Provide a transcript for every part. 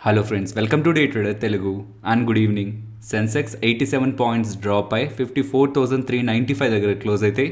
Hello friends, welcome to day trader Telugu and good evening. Sensex 87 points drop అయి 54,395 దగ్గర close అయితే,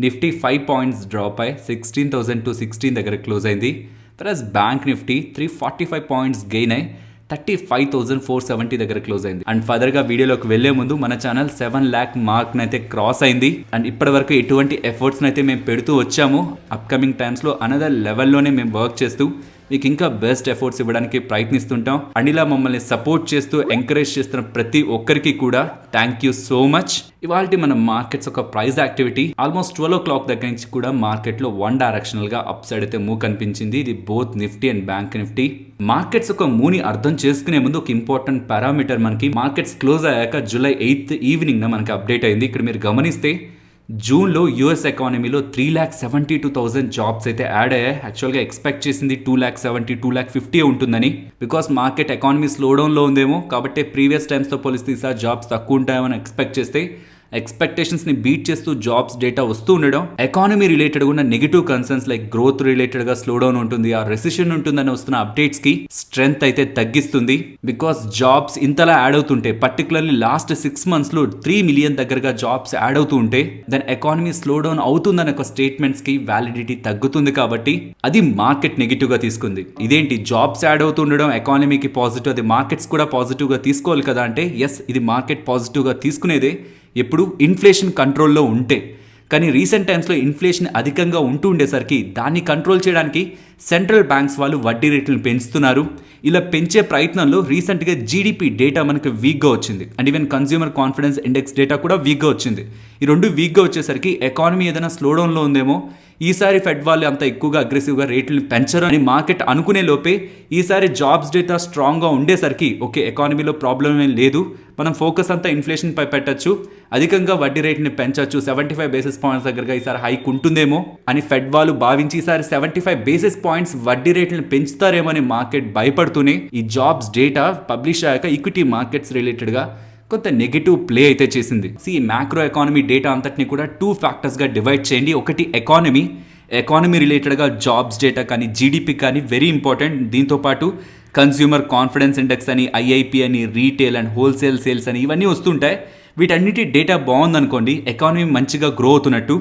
Nifty 5 points drop అయి 16,216 దగ్గర క్లోజ్ అయింది. Plus bank Nifty 345 points gain అయి 35,470 దగ్గర క్లోజ్ అయింది. అండ్ ఫర్దర్గా వీడియోలోకి వెళ్లే ముందు మన ఛానల్ 7 lakh మార్క్ అయితే క్రాస్ అయింది. అండ్ ఇప్పటి వరకు ఎటువంటి ఎఫర్ట్స్ అయితే మేము పెడుతూ వచ్చాము. అప్కమింగ్ టైమ్స్లో అనదర్ లెవెల్లోనే మేము వర్క్ చేస్తూ మీకు ఇంకా బెస్ట్ ఎఫర్ట్స్ ఇవ్వడానికి ప్రయత్నిస్తుంటాం. అండ్ ఇలా మమ్మల్ని సపోర్ట్ చేస్తూ ఎంకరేజ్ చేస్తున్న ప్రతి ఒక్కరికి కూడా థ్యాంక్ యూ సో మచ్. ఇవాళ మన మార్కెట్స్ ఒక ప్రైస్ యాక్టివిటీ ఆల్మోస్ట్ 12 o'clock దగ్గర నుంచి కూడా మార్కెట్లో వన్ డైరెక్షనల్ గా అప్ సైడ్ అయితే మూవ్ కనిపించింది. ఇది both Nifty and bank Nifty. Markets ఒక మూవ్ని అర్థం చేసుకునే ముందు ఒక ఇంపార్టెంట్ పారామీటర్ మనకి మార్కెట్స్ క్లోజ్ అయ్యాక July 8th ఈవినింగ్ మనకి అప్డేట్ అయింది. ఇక్కడ మీరు గమనిస్తే జూన్లో యూఎస్ ఎకానమీలో 3,72,000 జాబ్స్ అయితే యాడ్ అయ్యాయి. యాక్చువల్గా ఎక్స్పెక్ట్ చేసింది 2,70,000 2,50,000 ఉంటుందని. బికాస్ మార్కెట్ ఎకానమీ స్లో డౌన్లో ఉందేమో కాబట్టి ప్రీవియస్ టైమ్స్తో పోలిస్తే ఈసారి జాబ్స్ తక్కువ ఉంటాయని ఎక్స్పెక్ట్ చేస్తే ఎక్స్పెక్టేషన్స్ ని బీట్ చేస్తూ జాబ్స్ డేటా వస్తూ ఉండడం, ఎకానమీ రిలేటెడ్ ఉన్న negative concerns like growth related గా స్లో డౌన్ ఉంటుంది, ఆ రెసిషన్ ఉంటుందని వస్తున్న అప్డేట్స్ కి స్ట్రెంగ్త్ అయితే తగ్గిస్తుంది. బికాస్ జాబ్స్ ఇంతలా యాడ్ అవుతుంటే, పర్టికులర్లీ లాస్ట్ 6 months లో 3 million దగ్గరగా జాబ్స్ యాడ్ అవుతూ ఉంటే దెన్ ఎకానమీ స్లో డౌన్ అవుతుందనే ఒక స్టేట్మెంట్స్ కి వ్యాలిడిటీ తగ్గుతుంది. కాబట్టి అది మార్కెట్ నెగిటివ్ గా తీసుకుంది. ఇదేంటి జాబ్స్ యాడ్ అవుతుండడం ఎకానమీకి పాజిటివ్, అది మార్కెట్స్ కూడా పాజిటివ్ గా తీసుకోవాలి కదా అంటే ఎస్, ఇది మార్కెట్ పాజిటివ్ గా తీసుకునేదే ఎప్పుడు ఇన్ఫ్లేషన్ కంట్రోల్లో ఉంటే. కానీ రీసెంట్ టైమ్స్లో ఇన్ఫ్లేషన్ అధికంగా ఉంటూ ఉండేసరికి దాన్ని కంట్రోల్ చేయడానికి సెంట్రల్ బ్యాంక్స్ వాళ్ళు వడ్డీ రేట్లను పెంచుతున్నారు. ఇలా పెంచే ప్రయత్నంలో రీసెంట్గా జీడిపి డేటా మనకు వీక్గా వచ్చింది. And even consumer confidence index data కూడా వీక్గా వచ్చింది. ఈ రెండు వీక్గా వచ్చేసరికి ఎకానమీ ఏదైనా స్లోడౌన్లో ఉందేమో, ఈసారి ఫెడ్ వాళ్ళు అంత ఎక్కువగా అగ్రెసివ్గా రేట్లను పెంచరు అని మార్కెట్ అనుకునే లోపే ఈసారి జాబ్స్ డేటా స్ట్రాంగ్గా ఉండేసరికి ఓకే, ఎకానమీలో ప్రాబ్లం ఏం లేదు, మనం ఫోకస్ అంతా ఇన్ఫ్లేషన్ పై పెట్టచ్చు, అధికంగా వడ్డీ రేట్ని పెంచవచ్చు, 75 basis points దగ్గరగా ఈసారి హైక్ ఉంటుందేమో అని ఫెడ్ వాళ్ళు భావించి ఈసారి 75 basis points వడ్డీ రేట్లను పెంచుతారేమో అని మార్కెట్ భయపడుతూనే ఈ జాబ్స్ డేటా పబ్లిష్ అయ్యాక ఈక్విటీ మార్కెట్స్ రిలేటెడ్గా కొంత నెగిటివ్ ప్లే అయితే చేసింది. ఈ మ్యాక్రో ఎకానమీ డేటా అంతటిని కూడా 2 factorsగా డివైడ్ చేయండి. ఒకటి ఎకానమీ రిలేటెడ్గా జాబ్స్ డేటా కానీ జీడిపి కానీ వెరీ ఇంపార్టెంట్. దీంతోపాటు కన్స్యూమర్ కాన్ఫిడెన్స్ ఇండెక్స్ అని, ఐఐపి అని, రీటైల్ అండ్ హోల్సేల్ సేల్స్ అని ఇవన్నీ వస్తుంటాయి. వీటన్నిటి డేటా బాగుందనుకోండి, ఎకానమీ మంచిగా గ్రో అవుతున్నట్టు.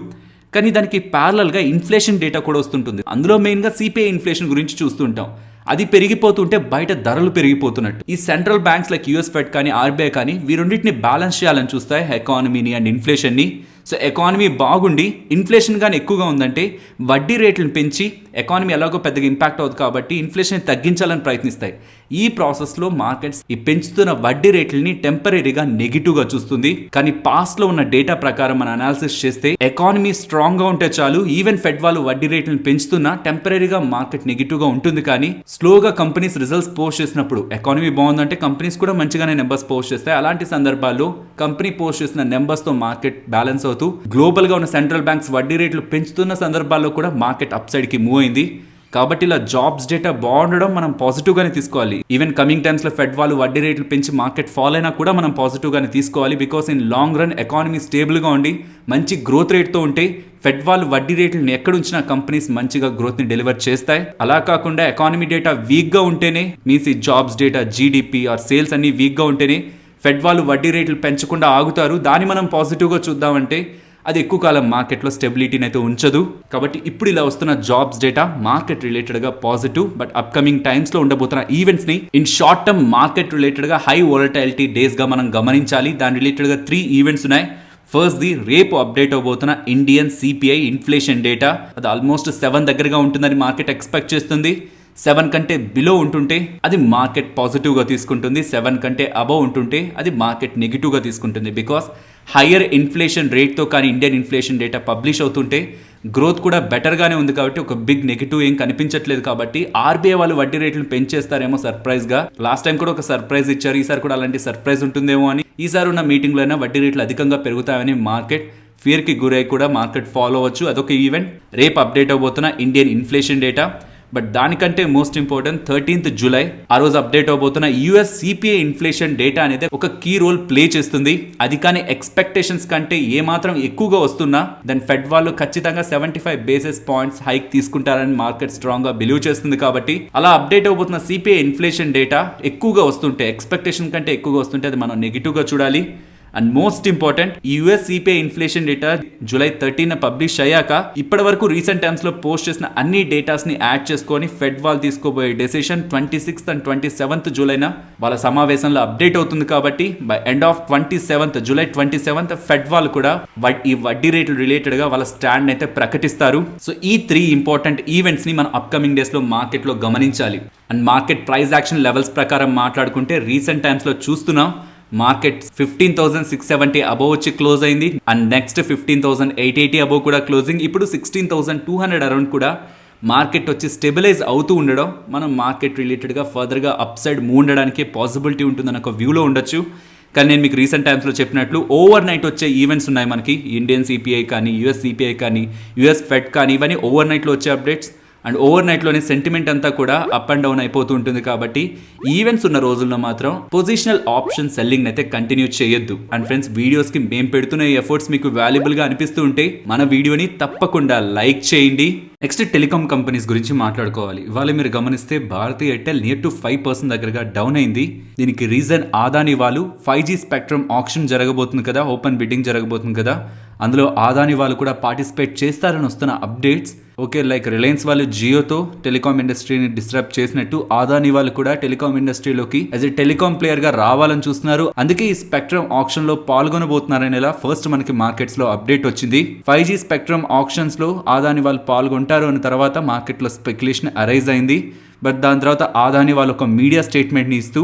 కానీ దానికి ప్యారలల్గా ఇన్ఫ్లేషన్ డేటా కూడా వస్తుంటుంది. అందులో మెయిన్గా సిపిఐ ఇన్ఫ్లేషన్ గురించి చూస్తుంటాం. అది పెరిగిపోతుంటే బయట ధరలు పెరిగిపోతున్నట్టు. ఈ central banks like US fed కానీ ఆర్బీఐ కానీ వీరుండింటిని బ్యాలెన్స్ చేయాలని చూస్తాయి, ఎకానమీని అండ్ ఇన్ఫ్లేషన్ని. సో ఎకానమీ బాగుండి ఇన్ఫ్లేషన్ కానీ ఎక్కువగా ఉందంటే వడ్డీ రేట్లను పెంచి ఎకానమీ ఎలాగో పెద్దగా ఇంపాక్ట్ అవుతుంది కాబట్టి ఇన్ఫ్లేషన్ తగ్గించాలని ప్రయత్నిస్తాయి. ఈ ప్రాసెస్లో మార్కెట్స్ ఈ పెంచుతున్న వడ్డీ రేట్లని టెంపరీగా నెగిటివ్గా చూస్తుంది. కానీ పాస్ట్లో ఉన్న డేటా ప్రకారం మన అనాలిసిస్ చేస్తే ఎకానమీ స్ట్రాంగ్గా ఉంటే చాలు, ఈవెన్ ఫెడ్ వాళ్ళు వడ్డీ రేట్లను పెంచుతున్నా టెంపరీగా మార్కెట్ నెగిటివ్గా ఉంటుంది. కానీ స్లోగా కంపెనీస్ రిజల్ట్స్ పోస్ట్ చేసినప్పుడు ఎకానమీ బాగుందంటే కంపెనీస్ కూడా మంచిగానే నెంబర్స్ పోస్ట్ చేస్తాయి. అలాంటి సందర్భాల్లో కంపెనీ పోస్ట్ చేసిన నెంబర్స్తో మార్కెట్ బ్యాలెన్స్ అవుతూ గ్లోబల్ గా ఉన్న సెంట్రల్ బ్యాంక్స్ వడ్డీ రేట్లు పెంచుతున్న సందర్భాల్లో కూడా మార్కెట్ అప్ సైడ్ కి మూవ్ అయింది. కాబట్టి ఇలా జాబ్స్ డేటా బాగుండడం మనం పాజిటివ్ గానే తీసుకోవాలి. ఈవెన్ కమింగ్ టైమ్స్ లో ఫెడ్ వాళ్ళు వడ్డీ రేట్లు పెంచి మార్కెట్ ఫాల్ అయినా కూడా మనం పాజిటివ్ గానే తీసుకోవాలి. Because in long run economy stable గా ఉండి మంచి గ్రోత్ రేట్ తో ఉంటే ఫెడ్ వాళ్ళు వడ్డీ రేట్లను ఎక్కడుంచినా కంపెనీస్ మంచిగా గ్రోత్ ని డెలివర్ చేస్తాయి. అలా కాకుండా ఎకానమీ డేటా వీక్ గా ఉంటేనే, మీన్స్ ఈ jobs data GDP or sales అన్ని వీక్ గా ఉంటేనే ఫెడ్ వాళ్ళు వడ్డీ రేట్లు పెంచకుండా ఆగుతారు. దాన్ని మనం పాజిటివ్గా చూద్దామంటే అది ఎక్కువ కాలం మార్కెట్లో స్టెబిలిటీని అయితే ఉంచదు. కాబట్టి ఇప్పుడు ఇలా వస్తున్న జాబ్స్ డేటా మార్కెట్ రిలేటెడ్గా పాజిటివ్. బట్ అప్కమింగ్ టైమ్స్లో ఉండబోతున్న ఈవెంట్స్ని ఇన్ షార్ట్ టర్మ్ మార్కెట్ రిలేటెడ్గా హై వోలటాలిటీ డేస్గా మనం గమనించాలి. దాని రిలేటెడ్గా 3 ఈవెంట్స్ ఉన్నాయి. ఫస్ట్ రేపు అప్డేట్ అవబోతున్న ఇండియన్ సిపిఐ ఇన్ఫ్లేషన్ డేటా, అది ఆల్మోస్ట్ 7 దగ్గరగా ఉంటుందని మార్కెట్ ఎక్స్పెక్ట్ చేస్తుంది. 7 కంటే బిలో ఉంటుంటే అది మార్కెట్ పాజిటివ్గా తీసుకుంటుంది, 7 కంటే అబవ్ ఉంటుంటే అది మార్కెట్ నెగిటివ్గా తీసుకుంటుంది. బికాస్ హయ్యర్ ఇన్ఫ్లేషన్ రేట్తో కానీ ఇండియన్ ఇన్ఫ్లేషన్ డేటా పబ్లిష్ అవుతుంటే గ్రోత్ కూడా బెటర్గానే ఉంది కాబట్టి ఒక బిగ్ నెగిటివ్ ఏం కనిపించట్లేదు. కాబట్టి ఆర్బీఐ వాళ్ళు వడ్డీ రేట్లు పెంచేస్తారేమో సర్ప్రైజ్గా. లాస్ట్ టైం కూడా ఒక సర్ప్రైజ్ ఇచ్చారు, ఈసారి కూడా అలాంటి సర్ప్రైజ్ ఉంటుందేమో అని. ఈసారి ఉన్న మీటింగ్లో అయినా వడ్డీ రేట్లు అధికంగా పెరుగుతాయని మార్కెట్ ఫియర్కి గురై కూడా మార్కెట్ ఫాలో అవ్వచ్చు. అదొక ఈవెంట్. రేపు అప్డేట్ అవబోతున్న ఇండియన్ ఇన్ఫ్లేషన్ డేటా. బట్ దానికంటే మోస్ట్ ఇంపార్టెంట్ 13th జూలై ఆ రోజు అప్డేట్ అవబోతున్న యుఎస్ సిపిఐ ఇన్ఫ్లేషన్ డేటా అనేది ఒక కీ రోల్ ప్లే చేస్తుంది. అది కానీ ఎక్స్పెక్టేషన్స్ కంటే ఏమాత్రం ఎక్కువగా వస్తున్నా దెన్ ఫెడ్ వాళ్ళు ఖచ్చితంగా 75 బేసిస్ పాయింట్స్ హైక్ తీసుకుంటారని మార్కెట్ స్ట్రాంగ్ గా బిలీవ్ చేస్తుంది. కాబట్టి అలా అప్డేట్ అవబోతున్న సిపిఐ ఇన్ఫ్లేషన్ డేటా ఎక్కువగా వస్తుంటే, ఎక్స్పెక్టేషన్ కంటే ఎక్కువగా వస్తుంటే అది మనం నెగిటివ్ గా చూడాలి. And most important, US CPI inflation data July 13 publish అయ్యాక ఇప్పటి వరకు రీసెంట్ టైమ్స్ లో పోస్ట్ చేసిన అన్ని డేటాస్ ని యాడ్ చేసుకొని ఫెడ్ వాళ్ళు తీసుకోబోయే డెసిషన్ 26th and 27th జూలైన వాళ్ళ సమావేశంలో అప్డేట్ అవుతుంది. కాబట్టి by end of July 27th fed వాళ్ళు కూడా ఈ వడ్డీ రేట్లు రిలేటెడ్ గా వాళ్ళ స్టాండ్ అయితే ప్రకటిస్తారు. సో ఈ 3 ఇంపార్టెంట్ ఈవెంట్స్ ని మనం అప్కమింగ్ డేస్ లో మార్కెట్ లో గమనించాలి. And market price action levels ప్రకారం మాట్లాడుకుంటే రీసెంట్ టైమ్స్ లో చూస్తున్నాం మార్కెట్ 15,670 అబోవ్ వచ్చి క్లోజ్ అయింది. అండ్ నెక్స్ట్ 15,880 అబోవ్ కూడా క్లోజింగ్. ఇప్పుడు 16,200 అరౌండ్ కూడా మార్కెట్ వచ్చి స్టెబిలైజ్ అవుతూ ఉండడం మనం మార్కెట్ రిలేటెడ్గా ఫర్దర్గా అప్ సైడ్ మూవ్ ఉండడానికి పాసిబిలిటీ ఉంటుందని ఒక వ్యూలో ఉండొచ్చు. కానీ నేను మీకు రీసెంట్ టైమ్స్లో చెప్పినట్లు ఓవర్ నైట్ వచ్చే ఈవెంట్స్ ఉన్నాయి మనకి. ఇండియన్ సిపిఐ కానీ, యుఎస్ సిపిఐ కానీ, యుఎస్ ఫెడ్ కానీ, ఇవన్నీ ఓవర్ నైట్లో వచ్చే అప్డేట్స్. అండ్ ఓవర్ నైట్లోనే సెంటిమెంట్ అంతా కూడా అప్ అండ్ డౌన్ అయిపోతూ ఉంటుంది. కాబట్టి ఈవెంట్స్ ఉన్న రోజుల్లో మాత్రం పొజిషనల్ ఆప్షన్ సెల్లింగ్ అయితే కంటిన్యూ చేయొద్దు. అండ్ ఫ్రెండ్స్, వీడియోస్కి మేము పెడుతున్న ఎఫర్ట్స్ మీకు వాల్యుబుల్గా అనిపిస్తూ ఉంటే మన వీడియోని తప్పకుండా లైక్ చేయండి. నెక్స్ట్ టెలికాం కంపెనీస్ గురించి మాట్లాడుకోవాలి. ఇవాళ మీరు గమనిస్తే భారతీ ఎయిర్టెల్ నియర్ టు 5% దగ్గరగా డౌన్ అయింది. దీనికి రీజన్ అదానీ వాళ్ళు 5G స్పెక్ట్రమ్ ఆప్షన్ జరగబోతుంది కదా, ఓపెన్ బిడ్డింగ్ జరగబోతుంది కదా, అందులో అదానీ వాళ్ళు కూడా పార్టిసిపేట్ చేస్తారని వస్తున్న అప్డేట్స్. ఓకే, లైక్ రిలయన్స్ వాళ్ళు జియోతో టెలికాం ఇండస్ట్రీని డిస్టర్బ్ చేసినట్టు అదానీ వాళ్ళు కూడా టెలికాం ఇండస్ట్రీలోకి యాజ్ ఎ టెలికాం ప్లేయర్ గా రావాలని చూస్తున్నారు. అందుకే ఈ స్పెక్ట్రమ్ ఆప్షన్ లో పాల్గొనబోతున్నారని ఫస్ట్ మనకి మార్కెట్స్ లో అప్డేట్ వచ్చింది. 5G స్పెక్ట్రమ్ ఆప్షన్స్ లో అదానీ వాళ్ళు పాల్గొంటారు అని తర్వాత మార్కెట్ లో స్పెక్యులేషన్ అరైజ్ అయింది. బట్ దాని తర్వాత అదానీ వాళ్ళు ఒక మీడియా స్టేట్మెంట్ ని ఇస్తూ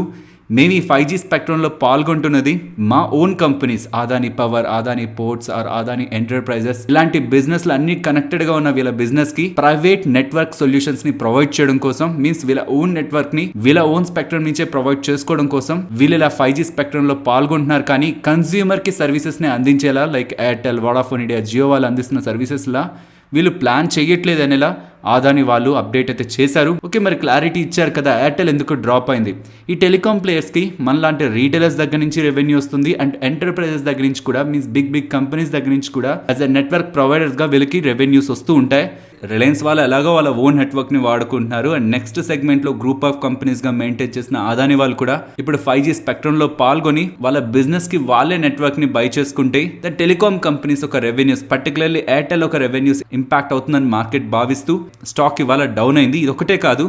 మేము ఈ 5G స్పెక్ట్రంలో పాల్గొంటున్నది మా own companies, Adani Power, Adani Ports or Adani Enterprises, ఇలాంటి బిజినెస్లు అన్ని కనెక్టెడ్గా ఉన్న వీళ్ళ బిజినెస్కి ప్రైవేట్ నెట్వర్క్ సొల్యూషన్స్ని ప్రొవైడ్ చేయడం కోసం, మీన్స్ వీళ్ళ ఓన్ నెట్వర్క్ని వీళ్ళ ఓన్ స్పెక్ట్రమ్ నుంచే ప్రొవైడ్ చేసుకోవడం కోసం వీళ్ళు ఇలా 5G స్పెక్ట్రంలో పాల్గొంటున్నారు. కానీ కన్స్యూమర్కి సర్వీసెస్ని అందించేలా like Airtel, Vodafone Idea, Jio వాళ్ళు అందిస్తున్న సర్వీసెస్లా వీళ్ళు ప్లాన్ చేయట్లేదు అనేలా అదానీ వాళ్ళు అప్డేట్ అయితే చేశారు. ఓకే, మరి క్లారిటీ ఇచ్చారు కదా, ఎయిర్టెల్ ఎందుకు డ్రాప్ అయింది. ఈ టెలికాం ప్లేయర్స్కి మనలాంటి రీటైలర్స్ దగ్గర నుంచి రెవెన్యూ వస్తుంది అండ్ ఎంటర్ప్రైజెస్ దగ్గర నుంచి కూడా, మీన్స్ బిగ్ కంపెనీస్ దగ్గర నుంచి కూడా యాజ్ ఎ నెట్వర్క్ ప్రొవైడర్స్గా వీళ్ళకి రెవెన్యూస్ వస్తూ ఉంటాయి. రిలయన్స్ వాళ్ళు ఎలాగో వాళ్ళ ఓన్ నెట్వర్క్ని వాడుకుంటున్నారు. అండ్ నెక్స్ట్ సెగ్మెంట్లో గ్రూప్ ఆఫ్ కంపెనీస్గా మెయింటైన్ చేసిన అదానీ వాళ్ళు కూడా ఇప్పుడు 5G స్పెక్ట్రంలో పాల్గొని వాళ్ళ బిజినెస్కి వాళ్ళే నెట్వర్క్ని బై చేసుకుంటే దెన్ టెలికాం కంపెనీస్ ఒక రెవెన్యూస్, పర్టికులర్లీ ఎయిర్టెల్ ఒక రెవెన్యూస్ ఇంపాక్ట్ అవుతుందని మార్కెట్ భావిస్తూ స్టాక్ ఇవాళ డౌన్ అయింది. ఇది ఒకటే కాదు,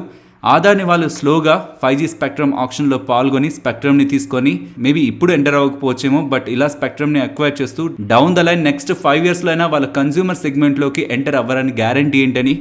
అదానీ వాళ్ళు స్లోగా 5G స్పెక్ట్రమ్ ఆప్షన్లో పాల్గొని స్పెక్ట్రమ్ని తీసుకొని మేబీ ఇప్పుడు ఎంటర్ అవ్వకపోవచ్చేమో, బట్ ఇలా స్పెక్ట్రమ్ని అక్వైర్ చేస్తూ డౌన్ ద లైన్ నెక్స్ట్ 5 yearsలో అయినా వాళ్ళ కన్స్యూమర్ సెగ్మెంట్లోకి ఎంటర్ అవ్వరని గ్యారంటీ ఏంటని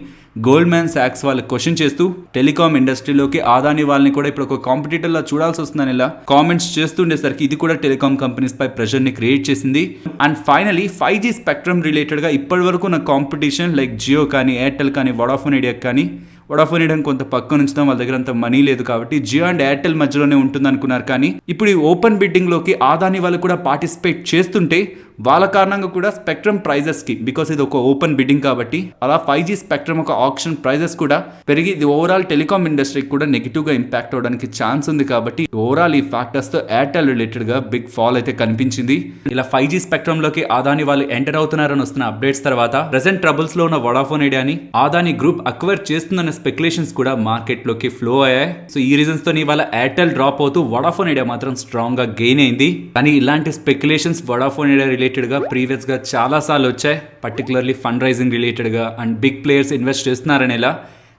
గోల్డ్మ్యాన్ సాక్స్ వాళ్ళు క్వశ్చన్ చేస్తూ టెలికాం ఇండస్ట్రీలోకి అదానీ వాళ్ళని కూడా ఇప్పుడు ఒక కాంపిటీటర్లా చూడాల్సి వస్తుందని ఇలా కామెంట్స్ చేస్తుండేసరికి ఇది కూడా టెలికాం కంపెనీస్ పై ప్రెషర్ని క్రియేట్ చేసింది. అండ్ ఫైనలీ 5G స్పెక్ట్రమ్ రిలేటెడ్గా ఇప్పటి వరకు ఉన్న కాంపిటీషన్ లైక్ జియో కానీ, ఎయిర్టెల్ కానీ, వోడాఫోన్ ఐడియా కానీ, వోడాఫోన్ ఐడియా కొంత పక్క నుంచుతాం, వాళ్ళ దగ్గర అంత మనీ లేదు కాబట్టి జియో అండ్ ఎయిర్టెల్ మధ్యలోనే ఉంటుంది అనుకున్నారు. కానీ ఇప్పుడు ఈ ఓపెన్ బిడ్డింగ్ లోకి అదానీ వాళ్ళు కూడా పార్టిసిపేట్ చేస్తుంటే వాళ్ళ కారణంగా కూడా స్పెక్ట్రమ్ ప్రైజెస్కి, బికాస్ ఇది ఒక ఓపెన్ బిడ్డింగ్ కాబట్టి అలా 5G స్పెక్ట్రమ్ ఒక ఆప్షన్ ప్రైజెస్ కూడా పెరిగి ఇది ఓవరాల్ టెలికాం ఇండస్ట్రీకి కూడా నెగిటివ్గా ఇంపాక్ట్ అవడానికి ఛాన్స్ ఉంది. కాబట్టి ఓవరాల్ ఈ ఫ్యాక్టర్స్తో ఎయిర్టెల్ రిలేటెడ్గా బిగ్ ఫాల్ అయితే కనిపించింది. ఇలా 5G స్పెక్ట్రమ్లోకి అదానీ వాళ్ళు ఎంటర్ అవుతున్నారని వస్తున్న అప్డేట్స్ తర్వాత ప్రెసెంట్ ట్రబుల్స్లో ఉన్న వోడాఫోన్ ఐడియాని అదానీ గ్రూప్ అక్వైర్ చేస్తుందన్న స్పెక్యులేషన్స్ కూడా మార్కెట్లోకి ఫ్లో అయ్యాయి. సో ఈ రీజన్స్ తో ఇవాళ ఎయిర్టెల్ డ్రాప్ అవుతూ వోడాఫోన్ ఐడియా మాత్రం స్ట్రాంగ్ గా గెయిన్ అయింది. కానీ ఇలాంటి స్పెక్యులేషన్స్ వోడాఫోన్ ఐడియా రిలేటెడ్ గా ప్రీవియస్ గా చాలా సార్లు వచ్చాయి, పర్టికులర్లీ ఫండ్ రైజింగ్ రిలేటెడ్ గా అండ్ బిగ్ ప్లేయర్స్ ఇన్వెస్ట్ చేస్తున్నారనేలా.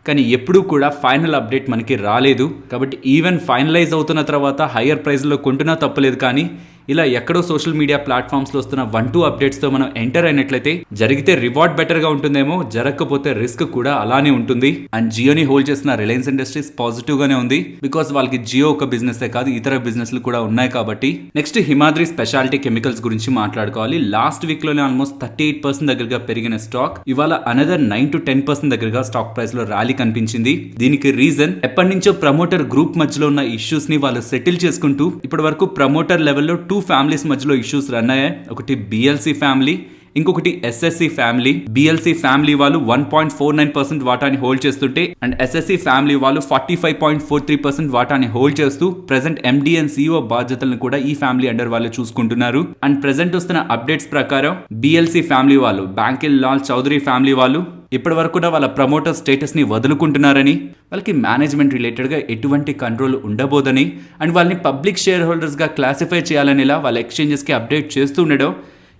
కానీ ఎప్పుడూ కూడా ఫైనల్ అప్డేట్ మనకి రాలేదు. కాబట్టి ఈవెన్ ఫైనలైజ్ అవుతున్న తర్వాత హయ్యర్ ప్రైస్లో కొంటున్నా తప్పలేదు. కానీ ఇలా ఎక్కడో సోషల్ మీడియా ప్లాట్ఫామ్స్లో వస్తున్న 1-2 అప్డేట్స్తో మనం ఎంటర్ అయినట్లయితే జరిగితే రివార్డ్ బెటర్గా ఉంటుందేమో, జరగకపోతే రిస్క్ కూడా అలానే ఉంటుంది. అండ్ జియోని హోల్డ్ చేసిన రిలయన్స్ ఇండస్ట్రీస్ పాజిటివ్గానే ఉంది, బికాస్ వాళ్ళకి జియో ఒక బిజినెస్ కాదు ఇతర బిజినెస్లు కూడా ఉన్నాయి కాబట్టి. నెక్స్ట్ హిమాద్రి స్పెషాలిటీ కెమికల్స్ గురించి మాట్లాడుకోవాలి. లాస్ట్ వీక్లోనే ఆల్మోస్ట్ 38% దగ్గరగా పెరిగిన స్టాక్ ఇవాళ అనదర్ 9-10% దగ్గరగా స్టాక్ ప్రైస్ లో ర్యాలీ కనిపించింది. దీనికి రీజన్ ఎప్పటి నుంచో ప్రమోటర్ గ్రూప్ మధ్యలో ఉన్న ఇష్యూస్ ని వాళ్ళు సెటిల్ చేసుకుంటూ ఇప్పటి వరకు ప్రమోటర్ లెవెల్లో 2 ఫ్యామిలీస్ మధ్యలో ఇష్యూస్ రన్ అయ్యాయి. ఒకటి BLC ఫ్యామిలీ ఇంకొకటి ఎస్ఎస్సి ఫ్యామిలీ, బిఎల్సి ఫ్యామిలీ వాళ్ళు 1.49% వాటాని హోల్డ్ చేస్తుంటే అండ్ ఎస్ఎస్సి ఫ్యామిలీ వాళ్ళు 45.43% వాటాని హోల్డ్ చేస్తూ ప్రెసెంట్ ఎండి అండ్ సిఇఓ బాధ్యతలను కూడా ఈ ఫ్యామిలీ అండర్ వాళ్ళు చూసుకుంటున్నారు. అండ్ ప్రెసెంట్ వస్తున్న అప్డేట్స్ ప్రకారం బిఎల్సి ఫ్యామిలీ వాళ్ళు, బ్యాంకిల్ లాల్ చౌదరి ఫ్యామిలీ వాళ్ళు ఇప్పటి వరకు కూడా వాళ్ళ ప్రమోటర్ స్టేటస్ ని వదులుకుంటున్నారని, వాళ్ళకి మేనేజ్మెంట్ రిలేటెడ్ గా ఎటువంటి కంట్రోల్ ఉండబోదని అండ్ వాళ్ళని పబ్లిక్ షేర్ హోల్డర్స్ గా క్లాసిఫై చేయాలనేలా వాళ్ళ ఎక్స్చేంజెస్ కి అప్డేట్ చేస్తూ ఉండడం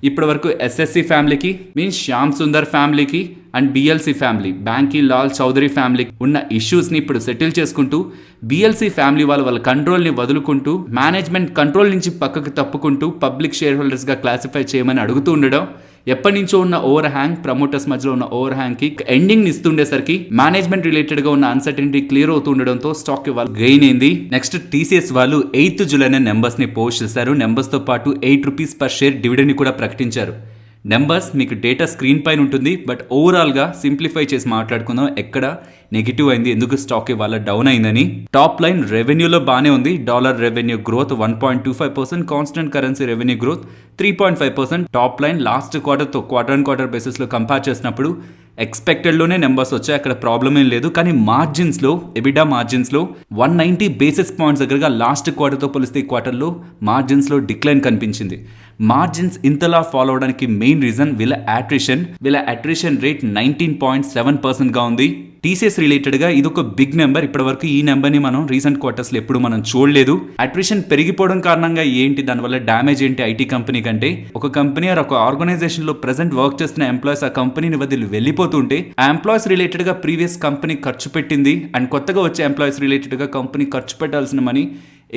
ఇప్పటి వరకు ఎస్ఎస్సి ఫ్యామిలీకి మీన్స్ శ్యామ్ సుందర్ ఫ్యామిలీకి అండ్ బిఎల్సి ఫ్యామిలీ, బ్యాంకీ లాల్ చౌదరి ఫ్యామిలీకి ఉన్న ఇష్యూస్ని ఇప్పుడు సెటిల్ చేసుకుంటూ బిఎల్సి ఫ్యామిలీ వాళ్ళ కంట్రోల్ని వదులుకుంటూ మేనేజ్మెంట్ కంట్రోల్ నుంచి పక్కకు తప్పుకుంటూ పబ్లిక్ షేర్ హోల్డర్స్గా క్లాసిఫై చేయమని అడుగుతూ ఉండడం ఎప్పటి నుంచో ఉన్న ఓవర్ హ్యాంగ్, ప్రమోటర్స్ మధ్యలో ఉన్న ఓవర్ హ్యాంగ్ కి ఎండింగ్ ఇస్తుండేసరికి మేనేజ్మెంట్ రిలేటెడ్ గా ఉన్న అన్సర్టనిటీ క్లియర్ అవుతూ ఉండడంతో స్టాక్ వాళ్ళు గెయిన్ అయింది. నెక్స్ట్ టీసీఎస్ వాళ్ళు 8th జూలైన నెంబర్స్ ని పోస్ట్ చేశారు. నెంబర్స్ తో పాటు ₹8 పర్ షేర్ డివిడెండ్ ని కూడా ప్రకటించారు. నెంబర్స్ మీకు డేటా స్క్రీన్ పైన ఉంటుంది, బట్ ఓవరాల్గా సింప్లిఫై చేసి మాట్లాడుకుందాం ఎక్కడ నెగిటివ్ అయింది, ఎందుకు స్టాక్ ఇవాళ డౌన్ అయిందని. టాప్ లైన్ రెవెన్యూలో బాగానే ఉంది. Dollar revenue growth 1.25%, constant currency revenue growth 3.5%. Top line last క్వార్టర్తో క్వార్టర్ అండ్ క్వార్టర్ బేసిస్లో కంపేర్ చేసినప్పుడు ఎక్స్పెక్టెడ్లోనే నెంబర్స్ వచ్చాయి, అక్కడ ప్రాబ్లం ఏం లేదు. కానీ మార్జిన్స్లో, ఎబిడా మార్జిన్స్లో 190 బేసిస్ పాయింట్స్ దగ్గరగా లాస్ట్ క్వార్టర్తో పోలిస్తే ఈ క్వార్టర్లో మార్జిన్స్లో డిక్లైన్ కనిపించింది. మార్జిన్స్ ఇంతలా ఫాలో అవడానికి మెయిన్ రీజన్ వీళ్ళ అట్రిషన్ రేట్ 19.7%గా ఉంది. టీసీఎస్ రిలేటెడ్గా ఇది ఒక బిగ్ నెంబర్. ఇప్పటివరకు ఈ నెంబర్ని మనం రీసెంట్ క్వార్టర్స్లో ఎప్పుడు మనం చూడలేదు. అట్రిషన్ పెరిగిపోవడం కారణంగా ఏంటి, దానివల్ల డ్యామేజ్ ఏంటి ఐటీ కంపెనీ కంటే, ఒక కంపెనీ ఒక ఆర్గనైజేషన్లో ప్రెసెంట్ వర్క్ చేస్తున్న ఎంప్లాయీస్ ఆ కంపెనీని వదిలి వెళ్ళిపోతుంటే ఆ ఎంప్లాయీస్ రిలేటెడ్గా ప్రీవియస్ కంపెనీ ఖర్చు పెట్టింది అండ్ కొత్తగా వచ్చే ఎంప్లాయీస్ రిలేటెడ్గా కంపెనీ ఖర్చు పెట్టాల్సిన మనీ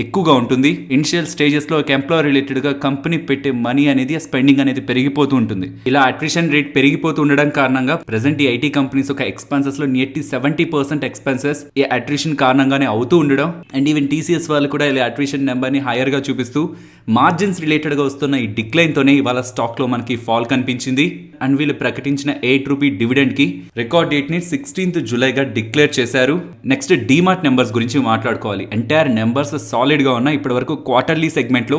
ఎక్కువగా ఉంటుంది. ఇనిషియల్ స్టేజెస్లో ఒక ఎంప్లాయీ రిలేటెడ్గా కంపెనీ పెట్టే మనీ అనేది, స్పెండింగ్ అనేది పెరిగిపోతూ ఉంటుంది. ఇలా అట్రిషన్ రేట్ పెరిగిపోతూ ఉండడం కారణంగా ప్రెసెంట్ ఈ ఐటీ కంపెనీస్ ఒక ఎక్స్పెన్సెస్లో నియర్లీ 70% ఎక్స్పెన్సెస్ ఈ అట్రిషన్ కారణంగానే అవుతూ ఉండడం అండ్ ఈవెన్ టీసీఎస్ వాళ్ళు కూడా ఇలా అట్రిషన్ నెంబర్ని హైయర్గా చూపిస్తూ మార్జిన్స్ రిలేటెడ్గా వస్తున్న ఈ డిక్లైన్తోనే ఇవాళ స్టాక్లో మనకి ఫాల్ కనిపించింది. అండ్ వీళ్ళు ప్రకటించిన ₹8 డివిడెండ్కి రికార్డ్ డేట్ని 16th జూలైగా డిక్లేర్ చేశారు. నెక్స్ట్ డీమార్ట్ నెంబర్స్ గురించి మాట్లాడుకోవాలి. ఎంటైర్ నెంబర్స్ సాలిడ్గా ఉన్నాయి. ఇప్పటివరకు క్వార్టర్లీ సెగ్మెంట్లో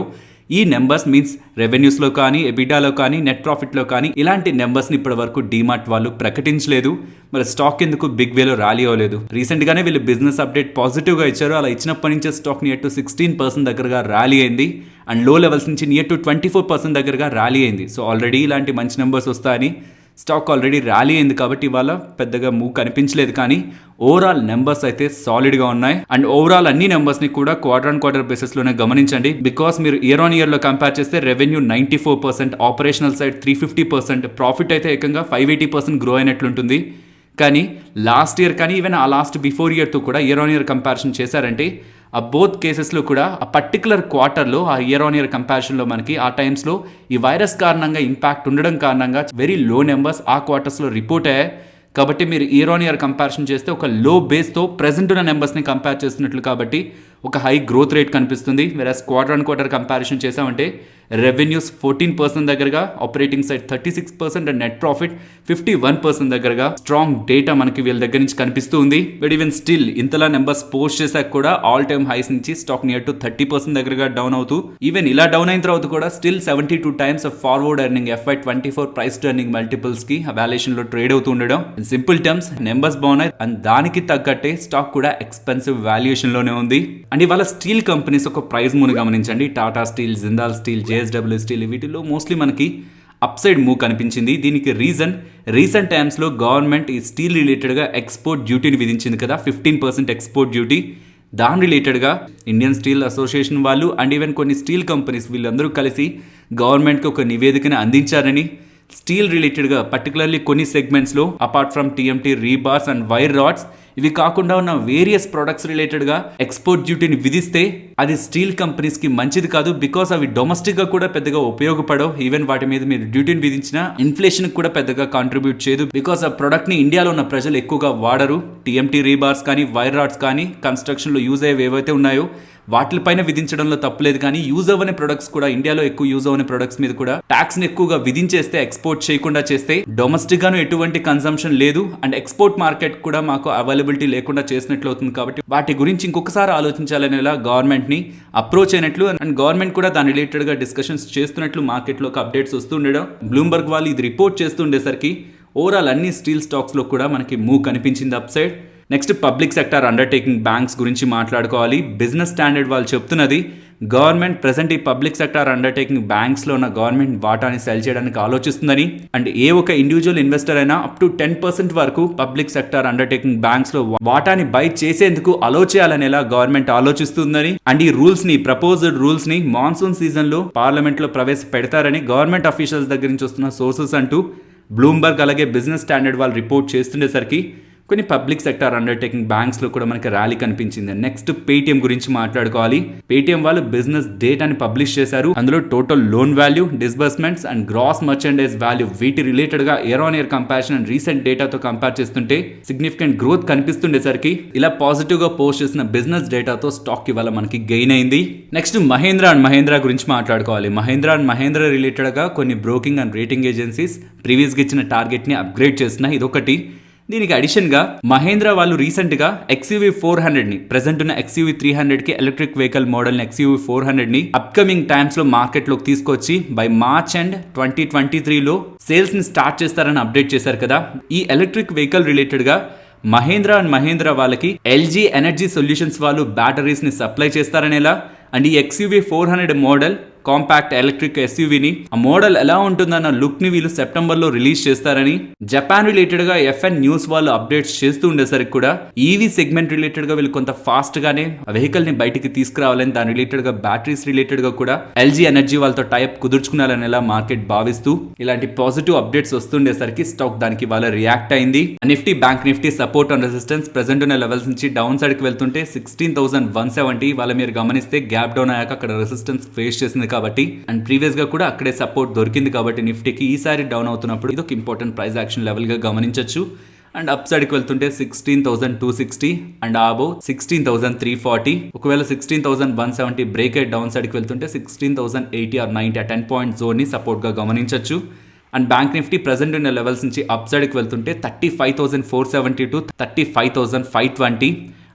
ఈ నెంబర్స్ మీన్స్ రెవెన్యూస్లో కానీ, ఎబిడాలో కానీ, నెట్ ప్రాఫిట్లో కానీ ఇలాంటి నెంబర్స్ని ఇప్పటి వరకు డీమార్ట్ వాళ్ళు ప్రకటించలేదు. మరి స్టాక్ ఎందుకు బిగ్ వేలో ర్యాలీ అవ్వలేదు? రీసెంట్గానే వీళ్ళు బిజినెస్ అప్డేట్ పాజిటివ్గా ఇచ్చారు. అలా ఇచ్చినప్పటి నుంచే స్టాక్ నియర్ టు 16% దగ్గరగా ర్యాలీ అయింది అండ్ లో లెవెల్స్ నుంచి నియర్ టు 24% దగ్గరగా ర్యాలీ అయింది. సో ఆల్రెడీ ఇలాంటి మంచి నెంబర్స్ వస్తాయని స్టాక్ ఆల్రెడీ ర్యాలీ అయింది కాబట్టి ఇవాళ పెద్దగా మూవ్ కనిపించలేదు. కానీ ఓవరాల్ నెంబర్స్ అయితే సాలిడ్గా ఉన్నాయి అండ్ ఓవరాల్ అన్ని నెంబర్స్ని కూడా క్వార్టర్ అండ్ క్వార్టర్ బేసిస్లోనే గమనించండి. బికాస్ మీరు ఇయర్ ఆన్ ఇయర్లో కంపేర్ చేస్తే రెవెన్యూ 94%, ఆపరేషనల్ సైడ్ 350%, ప్రాఫిట్ అయితే ఏకంగా 580% గ్రో అయినట్లుంటుంది. కానీ లాస్ట్ ఇయర్ కానీ ఈవెన్ ఆ లాస్ట్ బిఫోర్ ఇయర్తో కూడా ఇయర్ ఆన్ ఇయర్ కంపారిజన్ చేశారంటే ఆ బోత్ కేసెస్లో కూడా ఆ పర్టికులర్ క్వార్టర్లో ఆ ఇయర్ ఆన్ ఇయర్ కంపారిజన్లో మనకి ఆ టైమ్స్లో ఈ వైరస్ కారణంగా ఇంపాక్ట్ ఉండడం కారణంగా వెరీ లో నెంబర్స్ ఆ క్వార్టర్స్లో రిపోర్ట్ అయ్యాయి. కాబట్టి మీరు ఇయర్ ఆన్ ఇయర్ కంపారిజన్ చేస్తే ఒక లో బేస్తో ప్రెజెంట్ ఉన్న నెంబర్స్ని కంపేర్ చేస్తున్నట్లు కాబట్టి ఒక హై గ్రోత్ రేట్ కనిపిస్తుంది. వెరాస్ క్వార్టర్ అండ్ క్వార్టర్ కంపారిజన్ చేసామంటే రెవెన్యూస్ 14% దగ్గరగా, operating side 36% and net profit 51% దగ్గరగా స్ట్రాంగ్ డేటా మనకి వీళ్ళ దగ్గర నుంచి కనిపిస్తూ ఉంది. బట్ ఈవెన్ స్టిల్ ఇంతలా నెంబర్స్ పోస్ట్ చేశాక కూడా ఆల్ టైమ్ హైస్ నుంచి స్టాక్ నియర్ టు 30% దగ్గరగా డౌన్ అవుతూ ఈవెన్ ఇలా డౌన్ అయిన తర్వాత కూడా still 72 times forward earning FY24 price to earning multiples కి వాల్యుయేషన్ లో ట్రేడ్ అవుతూ ఉండడం. సింపుల్ టర్మ్స్ నెంబర్స్ బాగున్నాయి అండ్ దానికి తగ్గట్టే స్టాక్ కూడా ఎక్స్పెన్సివ్ వాల్యుయేషన్ లోనే ఉంది. అండ్ ఇవాళ స్టీల్ కంపెనీస్ ఒక ప్రైస్ మూవ్ గమనించండి. Tata steel, Jindal steel, JSW steel వీటిలో మోస్ట్లీ మనకి అప్ సైడ్ మూవ్ కనిపించింది. దీనికి రీజన్ రీసెంట్ టైమ్స్లో గవర్నమెంట్ ఈ స్టీల్ రిలేటెడ్గా ఎక్స్పోర్ట్ డ్యూటీని విధించింది కదా, 15% ఎక్స్పోర్ట్ డ్యూటీ. దాని రిలేటెడ్గా ఇండియన్ స్టీల్ అసోసియేషన్ వాళ్ళు అండ్ ఈవెన్ కొన్ని స్టీల్ కంపెనీస్ వీళ్ళందరూ కలిసి గవర్నమెంట్కి ఒక నివేదికను అందించారని, స్టీల్ రిలేటెడ్గా పర్టికులర్లీ కొన్ని సెగ్మెంట్స్లో apart from TMT, rebars and wire rods ఇవి కాకుండా ఉన్న వేరియస్ ప్రొడక్ట్స్ రిలేటెడ్గా ఎక్స్పోర్ట్ డ్యూటీని విధిస్తే అది స్టీల్ కంపెనీస్కి మంచిది కాదు. బికాస్ అవి డొమెస్టిక్గా కూడా పెద్దగా ఉపయోగపడవు. ఈవెన్ వాటి మీద మీరు డ్యూటీని విధించిన ఇన్ఫ్లేషన్ కూడా పెద్దగా కాంట్రిబ్యూట్ చేయదు. బికాస్ ఆ ప్రొడక్ట్ని ఇండియాలో ఉన్న ప్రజలు ఎక్కువగా వాడరు. TMT, రీబార్స్ కానీ, వైర్ రాడ్స్ కానీ కన్స్ట్రక్షన్లో యూజ్ అయ్యేవి ఏవైతే ఉన్నాయో వాటిపైన విధించడంలో తప్పులేదు, కానీ యూజ్ అవ్వని ప్రొడక్ట్స్ కూడా, ఇండియాలో ఎక్కువ యూజ్ అవ్వని ప్రొడక్ట్స్ మీద కూడా ట్యాక్స్ ని ఎక్కువగా విధించేస్తే, ఎక్స్పోర్ట్ చేయకుండా చేస్తే డొమెస్టిక్ గాను ఎటువంటి కన్సంప్షన్ లేదు అండ్ ఎక్స్పోర్ట్ మార్కెట్ కూడా మాకు అవైలబిలిటీ లేకుండా చేసినట్లు అవుతుంది. కాబట్టి వాటి గురించి ఇంకొకసారి ఆలోచించాలనేలా గవర్నమెంట్ ని అప్రోచ్ అయినట్లు అండ్ గవర్నమెంట్ కూడా దాని రిలేటెడ్ గా డిస్కషన్స్ చేస్తున్నట్లు మార్కెట్ లో అప్డేట్స్ వస్తుండడం, బ్లూంబర్గ్ వాళ్ళు ఇది రిపోర్ట్ చేస్తుండేసరికి ఓవరాల్ అన్ని స్టీల్ స్టాక్స్ లో కూడా మనకి మూవ్ కనిపించింది up side. Next public sector undertaking banks గురించి మాట్లాడుకోవాలి. బిజినెస్ స్టాండర్డ్ వాళ్ళు చెప్తున్నది గవర్నమెంట్ ప్రెసెంట్ ఈ పబ్లిక్ సెక్టార్ అండర్టేకింగ్ బ్యాంక్స్ లో ఉన్న గవర్నమెంట్ వాటాని సెల్ చేయడానికి ఆలోచిస్తుందని అండ్ ఏ ఒక ఇండివిజువల్ ఇన్వెస్టర్ అయినా అప్ టు 10% వరకు పబ్లిక్ సెక్టార్ అండర్టేకింగ్ బ్యాంక్స్ లో వాటాని బై చేసేందుకు అలో చేయాలనేలా గవర్నమెంట్ ఆలోచిస్తుందని అండ్ ఈ రూల్స్ ని, ప్రపోజ్డ్ రూల్స్ ని మాన్సూన్ సీజన్ లో పార్లమెంట్ లో ప్రవేశపెడతారని గవర్నమెంట్ అఫీషియల్స్ దగ్గర నుంచి వస్తున్న సోర్సెస్ అంటూ బ్లూంబర్గ్ అలాగే బిజినెస్ స్టాండర్డ్ వాళ్ళు రిపోర్ట్ చేస్తుండేసరికి కొన్ని పబ్లిక్ సెక్టార్ అండర్టేకింగ్ బ్యాంక్స్ లో కూడా మనకి ర్యాలీ కనిపించింది. నెక్స్ట్ పేటిఎం గురించి మాట్లాడుకోవాలి. పేటిఎం వాళ్ళు బిజినెస్ డేటాని పబ్లిష్ చేశారు. అందులో total loan value, disbursements and gross merchandise value వీటి రిలేటెడ్ గా year on year comparison and recent డేటాతో కంపేర్ చేస్తుంటే సిగ్నిఫికెంట్ గ్రోత్ కనిపిస్తుండేసరికి ఇలా పాజిటివ్ గా పోస్ట్ చేసిన బిజినెస్ డేటాతో స్టాక్ ఇవాళ మనకి గెయిన్ అయింది. నెక్స్ట్ మహేంద్ర అండ్ మహేంద్ర గురించి మాట్లాడుకోవాలి. మహేంద్ర అండ్ మహేంద్ర రిలేటెడ్ గా కొన్ని broking and rating agencies previous గా ఇచ్చిన టార్గెట్ ని అప్గ్రేడ్ చేస్తున్నాయి. ఇదొకటి. దీనికి అడిషన్ గా మహేంద్ర వాళ్ళు రీసెంట్ గా XUV 400 ని, ప్రెసెంట్ ఉన్న XUV 300 కి ఎలక్ట్రిక్ వెహికల్ మోడల్ XUV 400 ని అప్కమింగ్ టైమ్స్ లో మార్కెట్ లోకి తీసుకొచ్చి బై మార్చ్ అండ్ 2023 లో సేల్స్ ని స్టార్ట్ చేస్తారని అప్డేట్ చేశారు కదా. ఈ ఎలక్ట్రిక్ వెహికల్ రిలేటెడ్ గా మహేంద్ర అండ్ మహేంద్ర వాళ్ళకి LG ఎనర్జీ సొల్యూషన్స్ వాళ్ళు బ్యాటరీస్ ని సప్లై చేస్తారనేలా అండ్ ఈ XUV 400 మోడల్ కాంపాక్ట్ ఎలక్ట్రిక్ ఎస్యూవీని, ఆ మోడల్ ఎలా ఉంటుందన్న లుక్ ని వీళ్ళు సెప్టెంబర్ లో రిలీజ్ చేస్తారని జపాన్ రిలేటెడ్ గా FN న్యూస్ వాళ్ళు అప్డేట్స్ చేస్తూ ఉండేసరికి కూడా ఈవీ సెగ్మెంట్ రిలేటెడ్ గా వీళ్ళు కొంత ఫాస్ట్ గానే వెహికల్ ని బయటికి తీసుకురావాలని, దాని రిలేటెడ్ గా బ్యాటరీస్ రిలేటెడ్ గా కూడా LG ఎనర్జీ వాళ్ళతో టైప్ కుదుర్చుకున్నారనేలా మార్కెట్ భావిస్తూ ఇలాంటి పాజిటివ్ అప్డేట్స్ వస్తుండేసరికి స్టాక్ దానికి వాళ్ళ రియాక్ట్ అయింది. Nifty, bank Nifty support and resistance present ఉన్న లెవెల్స్ నుంచి డౌన్ సైడ్ కి వెళ్తుంటే 16,170 వాళ్ళ మీరు గమనిస్తే గ్యాప్ డౌన్ అయ్యాక అక్కడ రెసిస్టెన్స్ ఫేస్ చేసింది కాబట్టి అండ్ ప్రీవియస్ గా కూడా అక్కడే సపోర్ట్ దొరికింది కాబట్టి నిఫ్టీకి ఈసారి డౌన్ అవుతున్నప్పుడు ఇది ఒక ఇంపార్టెంట్ ప్రైస్ యాక్షన్ లెవెల్ గా గమనించవచ్చు. అండ్ అప్ సైడ్ కి వెళ్తుంటే 16,260 అండ్ అబౌవ్ 16,340. ఒకవేళ 16,170 బ్రేక్ అయ్యి డౌన్ సైడ్ కి వెళ్తుంటే 16,080 ఆర్ 90 10 పాయింట్ జోన్ ని సపోర్ట్ గా గమనించవచ్చు. అండ్ బ్యాంక్ నిఫ్టీ ప్రెసెంట్ ఉన్న లెవెల్స్ నుంచి అప్ సైడ్ కి వెళ్తుంటే 35,470 టు 35,520.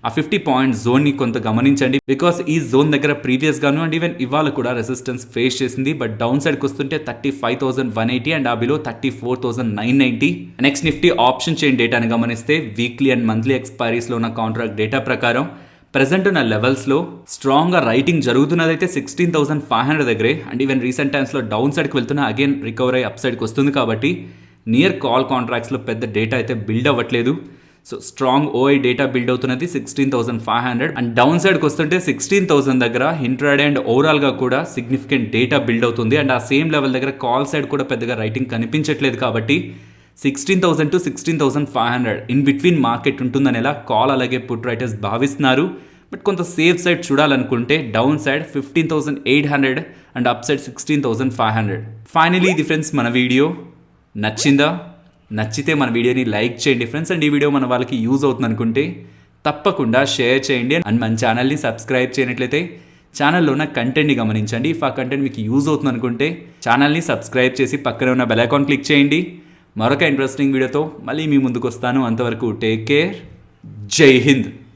ఆ 50 పాయింట్ జోన్ ని కొంత గమనించండి, బికాస్ ఈ జోన్ దగ్గర ప్రీవియస్ గాను అండ్ ఈవెన్ ఇవాళ కూడా రెసిస్టెన్స్ ఫేస్ చేసింది. బట్ డౌన్ సైడ్ కి వస్తుంటే 35,180 అండ్ ఆ below 34,990. Next Nifty option chain డేటాని గమనిస్తే వీక్లీ అండ్ మంత్లీ ఎక్స్పైరీస్ లో ఉన్న కాంట్రాక్ట్ డేటా ప్రకారం ప్రెసెంట్ ఉన్న లెవెల్స్ లో స్ట్రాంగ్ గా రైటింగ్ జరుగుతున్నదైతే 16,500 దగ్గరే అండ్ ఈవెన్ రీసెంట్ టైమ్స్ లో డౌన్ సైడ్ కి వెళ్తున్నా అగైన్ రికవర్ అయ్యి అప్ సైడ్ కి వస్తుంది కాబట్టి నియర్ కాల్ కాంట్రాక్ట్స్ లో పెద్ద డేటా అయితే బిల్డ్ అవ్వట్లేదు. సో స్ట్రాంగ్ ఓఐ డేటా బిల్డ్ అవుతున్నది 16,500 అండ్ డౌన్ సైడ్కి వస్తుంటే 16,000 దగ్గర ఇంట్రాడే అండ్ ఓవరాల్ గా కూడా సిగ్నిఫికెంట్ డేటా బిల్డ్ అవుతుంది అండ్ ఆ సేమ్ లెవెల్ దగ్గర కాల్ సైడ్ కూడా పెద్దగా రైటింగ్ కనిపించట్లేదు కాబట్టి 16,000 to 16,500 ఇన్ బిట్వీన్ మార్కెట్ ఉంటుందనేలా కాల్ అలాగే పుట్ రైటర్స్ భావిస్తున్నారు. బట్ కొంత సేఫ్ సైడ్ చూడాలనుకుంటే down side 15,800 and up side 16,500. Finally ఇది ఫ్రెండ్స్ మన వీడియో. నచ్చితే మన వీడియోని లైక్ చేయండి ఫ్రెండ్స్ అండ్ ఈ వీడియో మన వాళ్ళకి యూజ్ అవుతుంది అనుకుంటే తప్పకుండా షేర్ చేయండి అండ్ మన ఛానల్ని సబ్స్క్రైబ్ చేయనట్లయితే ఛానల్లో ఉన్న కంటెంట్ని గమనించండి. ఇఫ్ ఆ కంటెంట్ మీకు యూజ్ అవుతుంది అనుకుంటే ఛానల్ని సబ్స్క్రైబ్ చేసి పక్కనే ఉన్న బెల్ ఐకాన్ క్లిక్ చేయండి. మరొక ఇంట్రెస్టింగ్ వీడియోతో మళ్ళీ మీ ముందుకు వస్తాను. అంతవరకు టేక్ కేర్. జై హింద్.